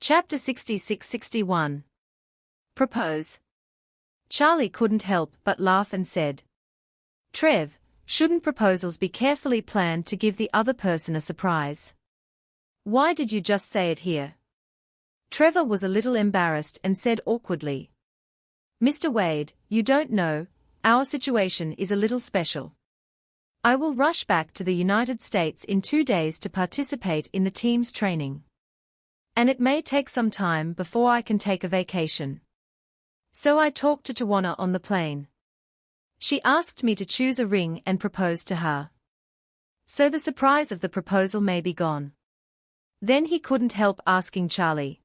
Chapter 66-61. Propose. Charlie couldn't help but laugh and said, "Trev, shouldn't proposals be carefully planned to give the other person a surprise? Why did you just say it here?" Trevor was a little embarrassed and said awkwardly, "Mr. Wade, you don't know, our situation is a little special. I will rush back to the United States in 2 days to participate in the team's training. And it may take some time before I can take a vacation. So I talked to Tawana on the plane. She asked me to choose a ring and propose to her. So the surprise of the proposal may be gone." Then he couldn't help asking Charlie,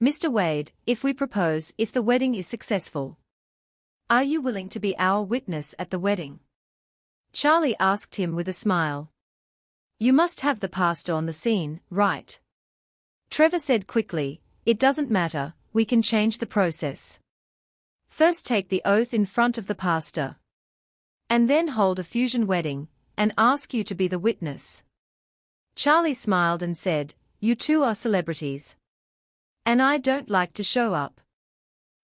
"Mr. Wade, if we propose, if the wedding is successful, are you willing to be our witness at the wedding?" Charlie asked him with a smile. "You must have the pastor on the scene, right?" Trevor said quickly, "It doesn't matter, we can change the process. First take the oath in front of the pastor. And then hold a fusion wedding, and ask you to be the witness." Charlie smiled and said, "You two are celebrities. And I don't like to show up.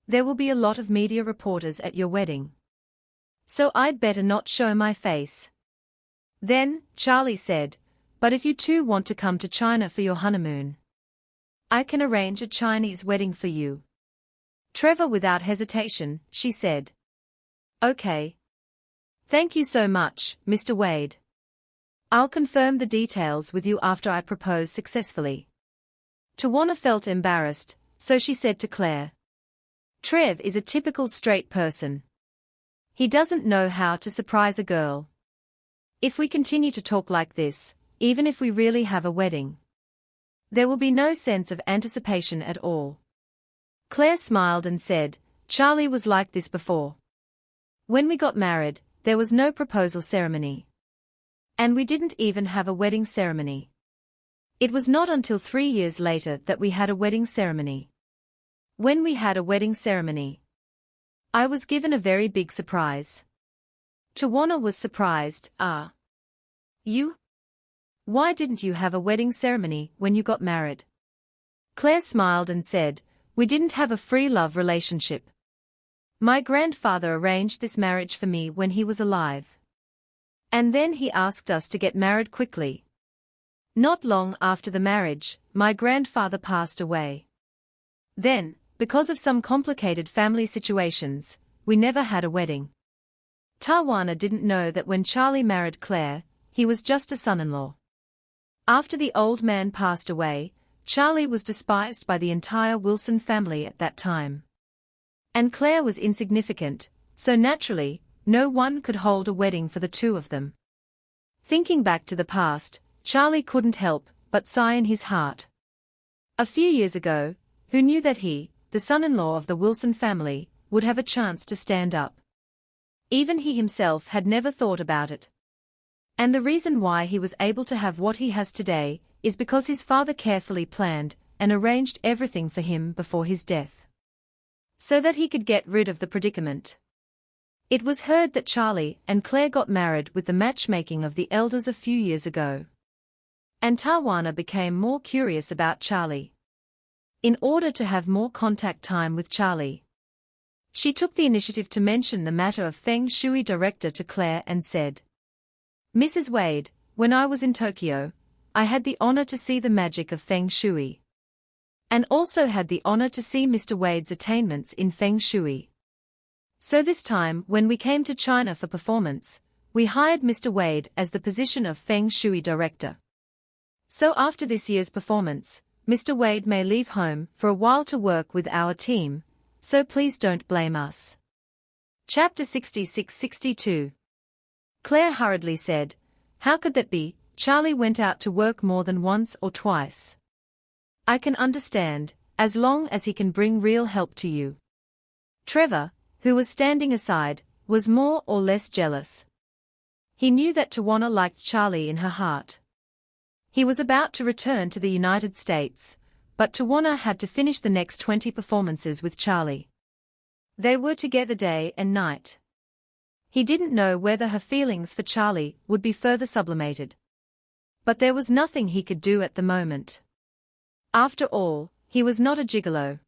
There will be a lot of media reporters at your wedding. So I'd better not show my face." Then, Charlie said, "But if you two want to come to China for your honeymoon, I can arrange a Chinese wedding for you." Trevor without hesitation, she said, "Okay. Thank you so much, Mr. Wade. I'll confirm the details with you after I propose successfully." Tawana felt embarrassed, so she said to Claire, "Trev is a typical straight person. He doesn't know how to surprise a girl. If we continue to talk like this, even if we really have a wedding, there will be no sense of anticipation at all." Claire smiled and said, "Charlie was like this before. When we got married, there was no proposal ceremony. And we didn't even have a wedding ceremony. It was not until 3 years later that we had a wedding ceremony. When we had a wedding ceremony, I was given a very big surprise." Tawana was surprised. You? Why didn't you have a wedding ceremony when you got married?" Claire smiled and said, "We didn't have a free love relationship. My grandfather arranged this marriage for me when he was alive. And then he asked us to get married quickly. Not long after the marriage, my grandfather passed away. Then, because of some complicated family situations, we never had a wedding." Tawana didn't know that when Charlie married Claire, he was just a son-in-law. After the old man passed away, Charlie was despised by the entire Wilson family at that time. And Claire was insignificant, so naturally, no one could hold a wedding for the two of them. Thinking back to the past, Charlie couldn't help but sigh in his heart. A few years ago, who knew that he, the son-in-law of the Wilson family, would have a chance to stand up? Even he himself had never thought about it. And the reason why he was able to have what he has today is because his father carefully planned and arranged everything for him before his death, so that he could get rid of the predicament. It was heard that Charlie and Claire got married with the matchmaking of the elders a few years ago. And Tawana became more curious about Charlie. In order to have more contact time with Charlie, she took the initiative to mention the matter of Feng Shui director to Claire and said, "Mrs. Wade, when I was in Tokyo, I had the honor to see the magic of Feng Shui. And also had the honor to see Mr. Wade's attainments in Feng Shui. So this time when we came to China for performance, we hired Mr. Wade as the position of Feng Shui director. So after this year's performance, Mr. Wade may leave home for a while to work with our team, so please don't blame us." Chapter 66-62. Claire hurriedly said, "How could that be? Charlie went out to work more than once or twice. I can understand, as long as he can bring real help to you." Trevor, who was standing aside, was more or less jealous. He knew that Tawana liked Charlie in her heart. He was about to return to the United States, but Tawana had to finish the next 20 performances with Charlie. They were together day and night. He didn't know whether her feelings for Charlie would be further sublimated. But there was nothing he could do at the moment. After all, He was not a gigolo.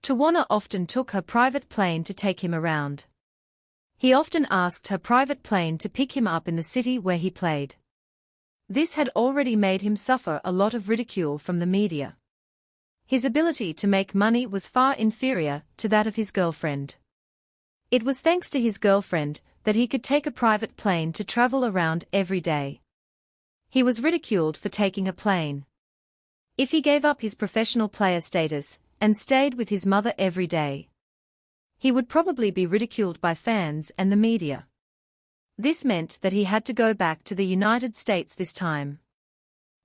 Tawana often took her private plane to take him around. He often asked her private plane to pick him up in the city where he played. This had already made him suffer a lot of ridicule from the media. His ability to make money was far inferior to that of his girlfriend. It was thanks to his girlfriend that he could take a private plane to travel around every day. He was ridiculed for taking a plane. If he gave up his professional player status and stayed with his mother every day, he would probably be ridiculed by fans and the media. This meant that he had to go back to the United States this time.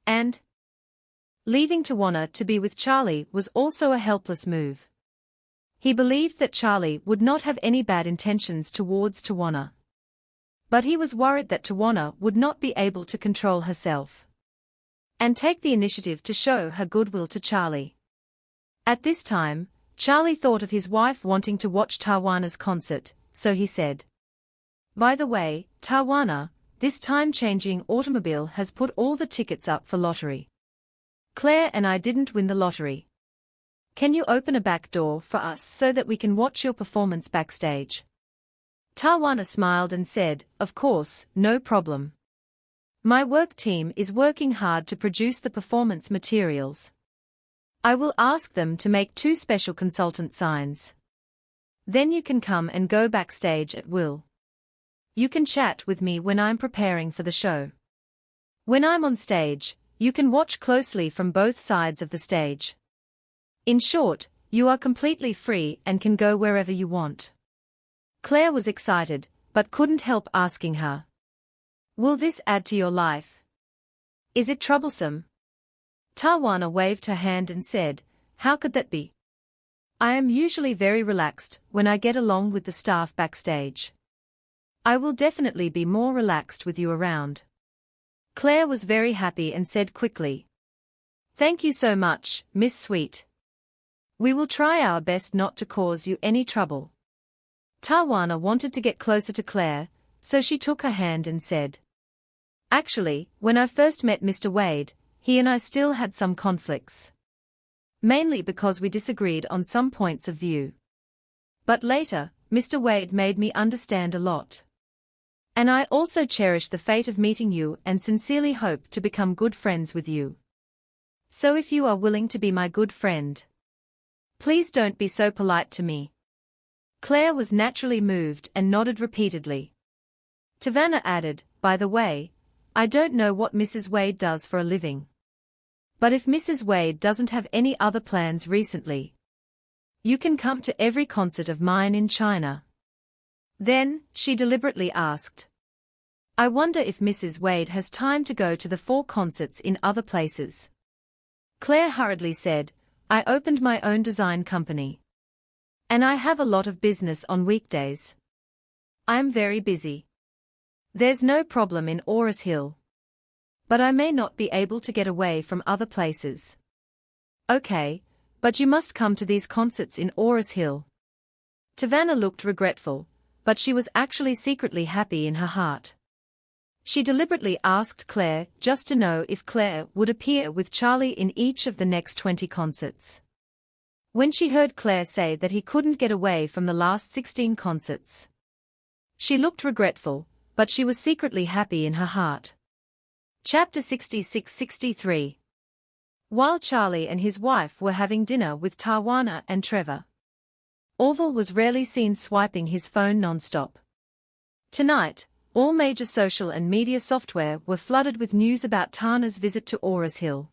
And leaving Tawana to be with Charlie was also a helpless move. He believed that Charlie would not have any bad intentions towards Tawana. But he was worried that Tawana would not be able to control herself and take the initiative to show her goodwill to Charlie. At this time, Charlie thought of his wife wanting to watch Tawana's concert, so he said, "By the way, Tawana, this time-changing automobile has put all the tickets up for lottery. Claire and I didn't win the lottery. Can you open a back door for us so that we can watch your performance backstage?" Tawana smiled and said, "Of course, no problem. My work team is working hard to produce the performance materials. I will ask them to make 2 special consultant signs. Then you can come and go backstage at will. You can chat with me when I'm preparing for the show. When I'm on stage, you can watch closely from both sides of the stage. In short, you are completely free and can go wherever you want." Claire was excited, but couldn't help asking her, "Will this add to your life? Is it troublesome?" Tawana waved her hand and said, "How could that be? I am usually very relaxed when I get along with the staff backstage. I will definitely be more relaxed with you around." Claire was very happy and said quickly, "Thank you so much, Miss Sweet. We will try our best not to cause you any trouble." Tawana wanted to get closer to Claire, so she took her hand and said, "Actually, when I first met Mr. Wade, he and I still had some conflicts. Mainly because we disagreed on some points of view. But later, Mr. Wade made me understand a lot. And I also cherish the fate of meeting you and sincerely hope to become good friends with you. So if you are willing to be my good friend, please don't be so polite to me." Claire was naturally moved and nodded repeatedly. Tawana added, "By the way, I don't know what Mrs. Wade does for a living. But if Mrs. Wade doesn't have any other plans recently, you can come to every concert of mine in China." Then, she deliberately asked, "I wonder if Mrs. Wade has time to go to the 4 concerts in other places." Claire hurriedly said, "I opened my own design company. And I have a lot of business on weekdays. I'm very busy. There's no problem in Ores Hill. But I may not be able to get away from other places." "Okay, but you must come to these concerts in Ores Hill." Tawana looked regretful, but she was actually secretly happy in her heart. She deliberately asked Claire just to know if Claire would appear with Charlie in each of the next 20 concerts. When she heard Claire say that he couldn't get away from the last 16 concerts, she looked regretful, but she was secretly happy in her heart. Chapter 66-63. While Charlie and his wife were having dinner with Tawana and Trevor, Orville was rarely seen swiping his phone non-stop. Tonight, all major social and media software were flooded with news about Tana's visit to Ores Hill.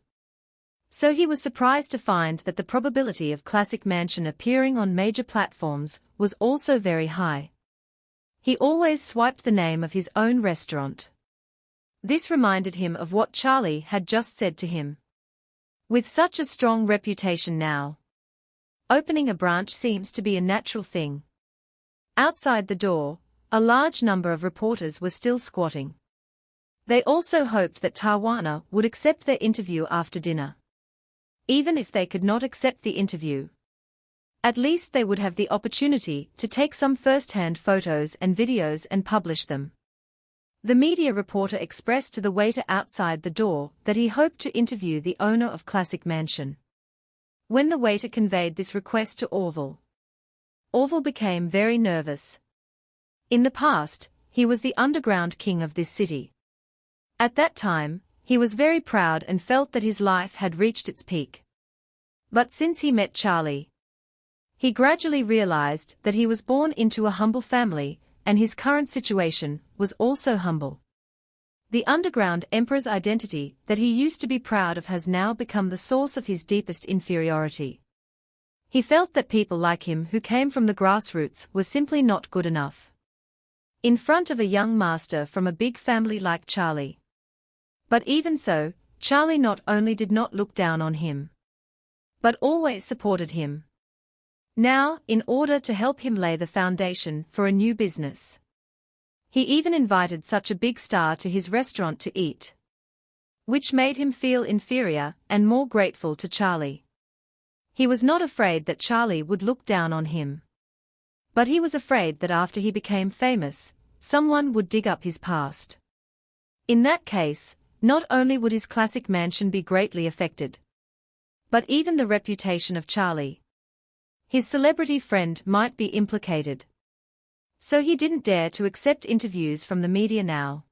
So he was surprised to find that the probability of Classic Mansion appearing on major platforms was also very high. He always swiped the name of his own restaurant. This reminded him of what Charlie had just said to him. With such a strong reputation now, opening a branch seems to be a natural thing. Outside the door, a large number of reporters were still squatting. They also hoped that Tawana would accept their interview after dinner. Even if they could not accept the interview, at least they would have the opportunity to take some first-hand photos and videos and publish them. The media reporter expressed to the waiter outside the door that he hoped to interview the owner of Classic Mansion. When the waiter conveyed this request to Orville became very nervous. In the past, he was the underground king of this city. At that time, he was very proud and felt that his life had reached its peak. But since he met Charlie, he gradually realized that he was born into a humble family, and his current situation was also humble. The underground emperor's identity that he used to be proud of has now become the source of his deepest inferiority. He felt that people like him who came from the grassroots were simply not good enough in front of a young master from a big family like Charlie. But even so, Charlie not only did not look down on him, but always supported him. Now, in order to help him lay the foundation for a new business, he even invited such a big star to his restaurant to eat, which made him feel inferior and more grateful to Charlie. He was not afraid that Charlie would look down on him, but he was afraid that after he became famous, someone would dig up his past. In that case, not only would his classic mansion be greatly affected, but even the reputation of Charlie, his celebrity friend, might be implicated. So he didn't dare to accept interviews from the media now,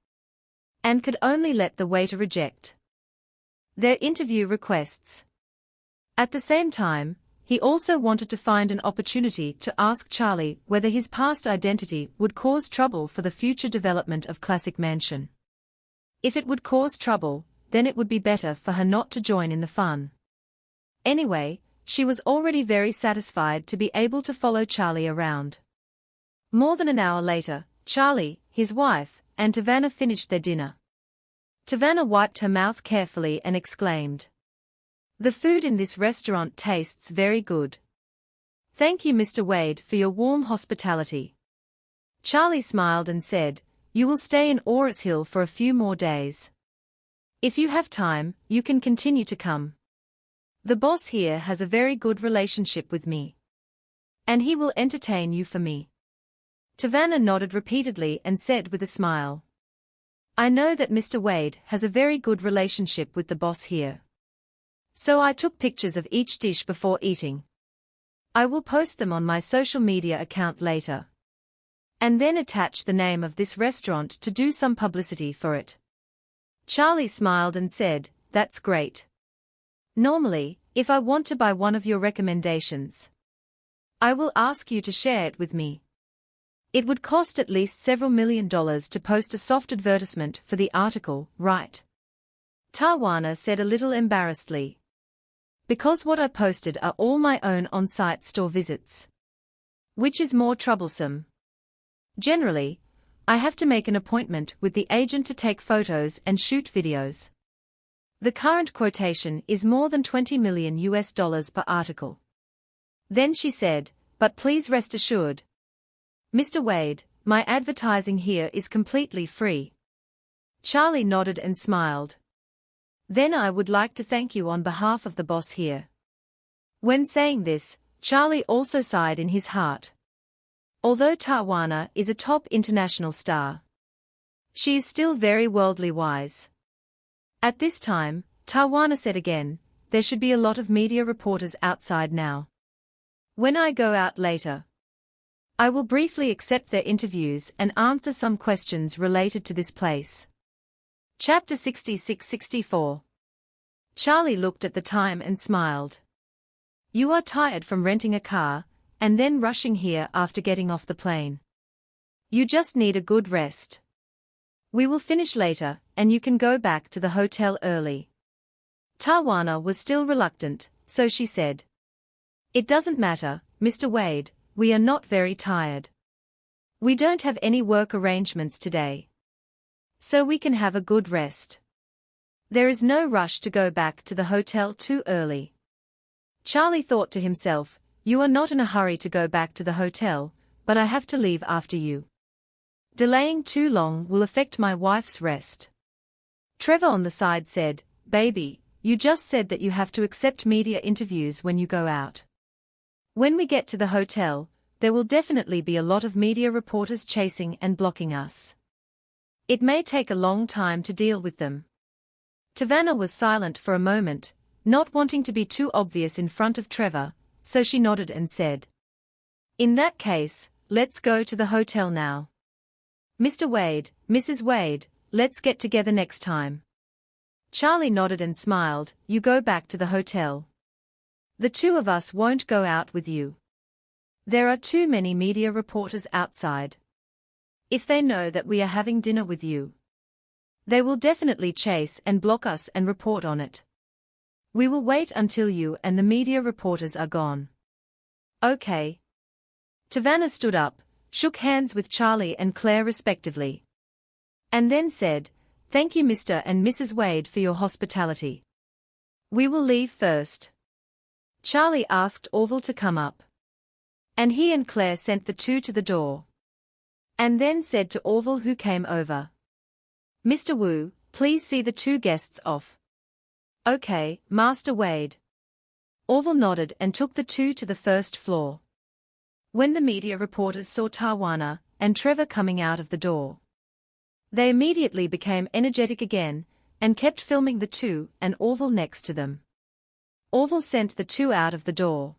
and could only let the waiter reject their interview requests. At the same time, he also wanted to find an opportunity to ask Charlie whether his past identity would cause trouble for the future development of Classic Mansion. If it would cause trouble, then it would be better for her not to join in the fun. Anyway, she was already very satisfied to be able to follow Charlie around. More than an hour later, Charlie, his wife, and Tavanna finished their dinner. Tavanna wiped her mouth carefully and exclaimed, "The food in this restaurant tastes very good. Thank you, Mr. Wade, for your warm hospitality." Charlie smiled and said, "You will stay in Oris Hill for a few more days. If you have time, you can continue to come. The boss here has a very good relationship with me, and he will entertain you for me." Tavanna nodded repeatedly and said with a smile, "I know that Mr. Wade has a very good relationship with the boss here. So I took pictures of each dish before eating. I will post them on my social media account later, and then attach the name of this restaurant to do some publicity for it." Charlie smiled and said, "That's great. Normally, if I want to buy one of your recommendations, I will ask you to share it with me. It would cost at least several $1 million to post a soft advertisement for the article, right?" Tawana said a little embarrassedly, "Because what I posted are all my own on-site store visits, which is more troublesome. Generally, I have to make an appointment with the agent to take photos and shoot videos. The current quotation is more than $20 million per article." Then she said, "But please rest assured, Mr. Wade, my advertising here is completely free." Charlie nodded and smiled. "Then I would like to thank you on behalf of the boss here." When saying this, Charlie also sighed in his heart. Although Tawana is a top international star, she is still very worldly wise. At this time, Tawana said again, "There should be a lot of media reporters outside now. When I go out later, I will briefly accept their interviews and answer some questions related to this place." Chapter 66-64. Charlie looked at the time and smiled. "You are tired from renting a car, and then rushing here after getting off the plane. You just need a good rest. We will finish later, and you can go back to the hotel early." Tawana was still reluctant, so she said, "It doesn't matter, Mr. Wade, we are not very tired. We don't have any work arrangements today, so we can have a good rest. There is no rush to go back to the hotel too early." Charlie thought to himself, "You are not in a hurry to go back to the hotel, but I have to leave after you. Delaying too long will affect my wife's rest." Trevor on the side said, "Baby, you just said that you have to accept media interviews when you go out. When we get to the hotel, there will definitely be a lot of media reporters chasing and blocking us. It may take a long time to deal with them." Tavanna was silent for a moment, not wanting to be too obvious in front of Trevor, so she nodded and said, "In that case, let's go to the hotel now. Mr. Wade, Mrs. Wade, let's get together next time." Charlie nodded and smiled. "You go back to the hotel. The two of us won't go out with you. There are too many media reporters outside. If they know that we are having dinner with you, they will definitely chase and block us and report on it. We will wait until you and the media reporters are gone." "Okay." Tavanna stood up, shook hands with Charlie and Claire respectively, and then said, "Thank you Mr. and Mrs. Wade for your hospitality. We will leave first." Charlie asked Orville to come up, and he and Claire sent the two to the door, and then said to Orville who came over, "Mr. Wu, please see the two guests off." "Okay, Master Wade." Orville nodded and took the two to the first floor. When the media reporters saw Tawana and Trevor coming out of the door, they immediately became energetic again, and kept filming the two and Orville next to them. Orville sent the two out of the door,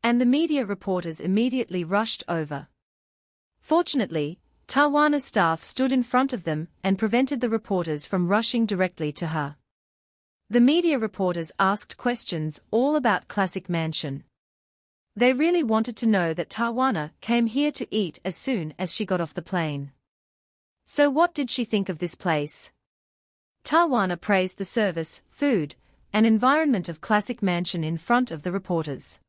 and the media reporters immediately rushed over. Fortunately, Tawana's staff stood in front of them and prevented the reporters from rushing directly to her. The media reporters asked questions all about Classic Mansion. They really wanted to know that Tawana came here to eat as soon as she got off the plane. So what did she think of this place? Tawana praised the service, food, and environment of Classic Mansion in front of the reporters.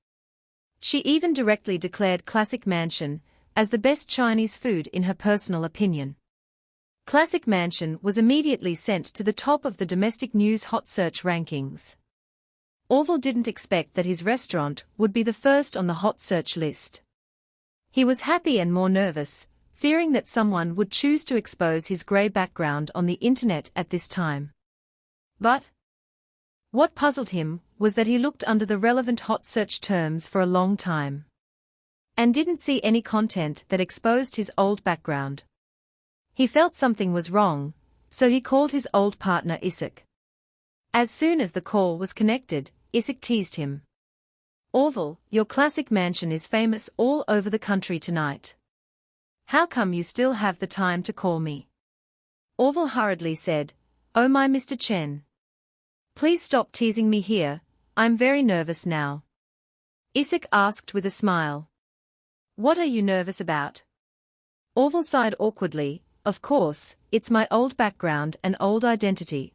She even directly declared Classic Mansion as the best Chinese food in her personal opinion. Classic Mansion was immediately sent to the top of the domestic news hot search rankings. Orville didn't expect that his restaurant would be the first on the hot search list. He was happy and more nervous, fearing that someone would choose to expose his grey background on the internet at this time. But what puzzled him was that he looked under the relevant hot search terms for a long time, and didn't see any content that exposed his old background. He felt something was wrong, so he called his old partner Isaac. As soon as the call was connected, Isaac teased him. "Orville, your Classic Mansion is famous all over the country tonight. How come you still have the time to call me?" Orville hurriedly said, "Oh my Mr. Chen. Please stop teasing me here, I'm very nervous now." Isaac asked with a smile. "What are you nervous about?" Orville sighed awkwardly. "Of course, it's my old background and old identity.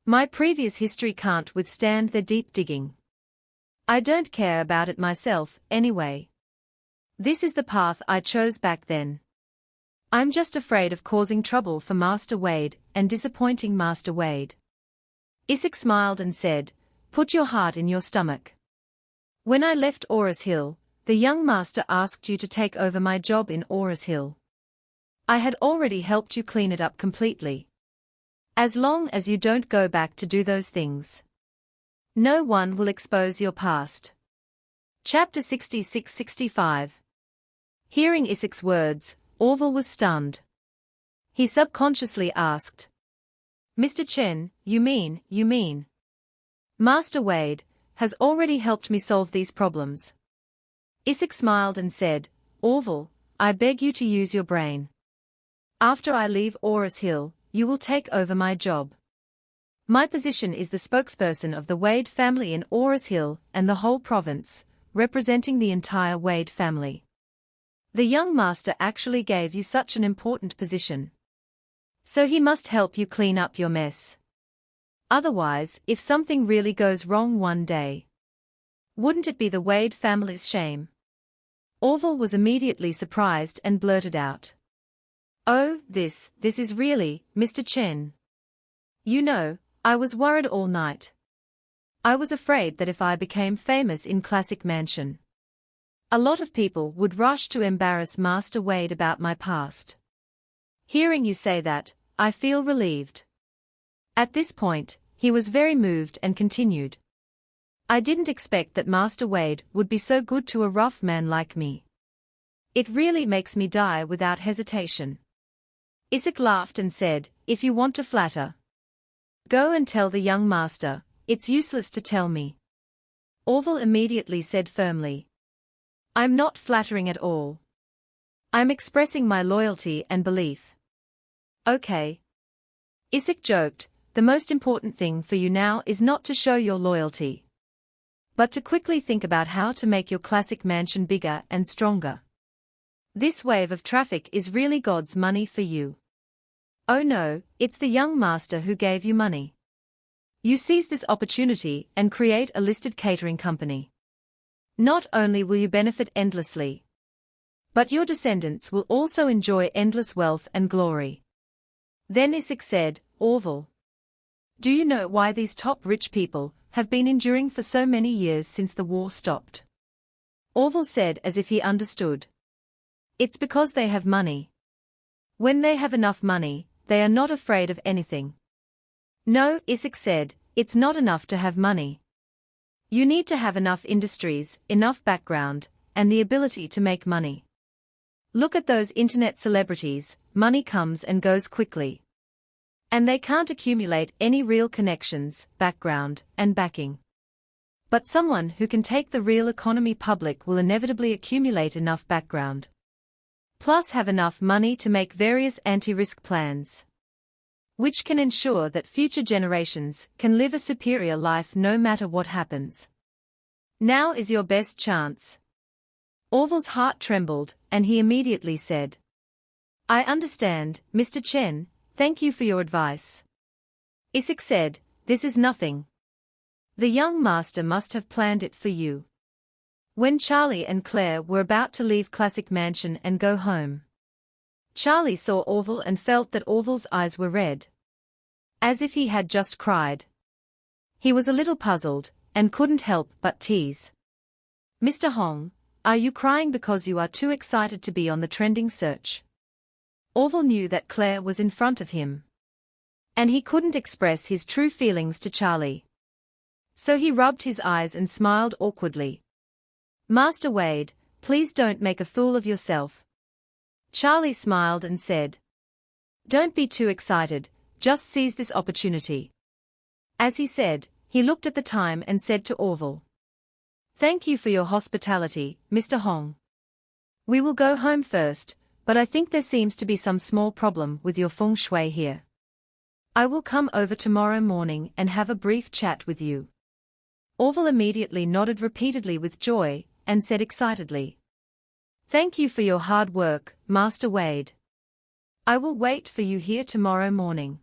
My previous history can't withstand their deep digging. I don't care about it myself, anyway. This is the path I chose back then. I'm just afraid of causing trouble for Master Wade and disappointing Master Wade." Isaac smiled and said, "Put your heart in your stomach. When I left Oris Hill, the young master asked you to take over my job in Oris Hill. I had already helped you clean it up completely. As long as you don't go back to do those things, no one will expose your past." Chapter 66-65. Hearing Isaac's words, Orville was stunned. He subconsciously asked, "Mr. Chen, you mean Master Wade has already helped me solve these problems?" Isaac smiled and said, "Orville, I beg you to use your brain. After I leave Oris Hill, you will take over my job. My position is the spokesperson of the Wade family in Oris Hill and the whole province, representing the entire Wade family. The young master actually gave you such an important position, so he must help you clean up your mess. Otherwise, if something really goes wrong one day, wouldn't it be the Wade family's shame?" Orville was immediately surprised and blurted out, "Oh, this is really, Mr. Chen. You know, I was worried all night. I was afraid that if I became famous in Classic Mansion, a lot of people would rush to embarrass Master Wade about my past. Hearing you say that, I feel relieved." At this point, he was very moved and continued, "I didn't expect that Master Wade would be so good to a rough man like me. It really makes me die without hesitation." Isaac laughed and said, "If you want to flatter, go and tell the young master, it's useless to tell me. Orville immediately said firmly. I'm not flattering at all. I'm expressing my loyalty and belief. Okay. Isaac joked, the most important thing for you now is not to show your loyalty, but to quickly think about how to make your classic mansion bigger and stronger. This wave of traffic is really God's money for you. Oh no, it's the young master who gave you money. You seize this opportunity and create a listed catering company. Not only will you benefit endlessly, but your descendants will also enjoy endless wealth and glory. Then Isaac said, Orville, do you know why these top rich people have been enduring for so many years since the war stopped? Orville said as if he understood. It's because they have money. When they have enough money, they are not afraid of anything. No, Isaac said, it's not enough to have money. You need to have enough industries, enough background, and the ability to make money. Look at those internet celebrities, money comes and goes quickly. And they can't accumulate any real connections, background, and backing. But someone who can take the real economy public will inevitably accumulate enough background, plus have enough money to make various anti-risk plans, which can ensure that future generations can live a superior life no matter what happens. Now is your best chance. Orville's heart trembled, and he immediately said, I understand, Mr. Chen, thank you for your advice. Isaac said, this is nothing. The young master must have planned it for you. When Charlie and Claire were about to leave Classic Mansion and go home, Charlie saw Orville and felt that Orville's eyes were red, as if he had just cried. He was a little puzzled, and couldn't help but tease. Mr. Hong, are you crying because you are too excited to be on the trending search? Orville knew that Claire was in front of him, and he couldn't express his true feelings to Charlie. So he rubbed his eyes and smiled awkwardly. Master Wade, please don't make a fool of yourself. Charlie smiled and said, don't be too excited, just seize this opportunity. As he said, he looked at the time and said to Orville, thank you for your hospitality, Mr. Hong. We will go home first, but I think there seems to be some small problem with your feng shui here. I will come over tomorrow morning and have a brief chat with you. Orville immediately nodded repeatedly with joy, and said excitedly, thank you for your hard work, Master Wade. I will wait for you here tomorrow morning.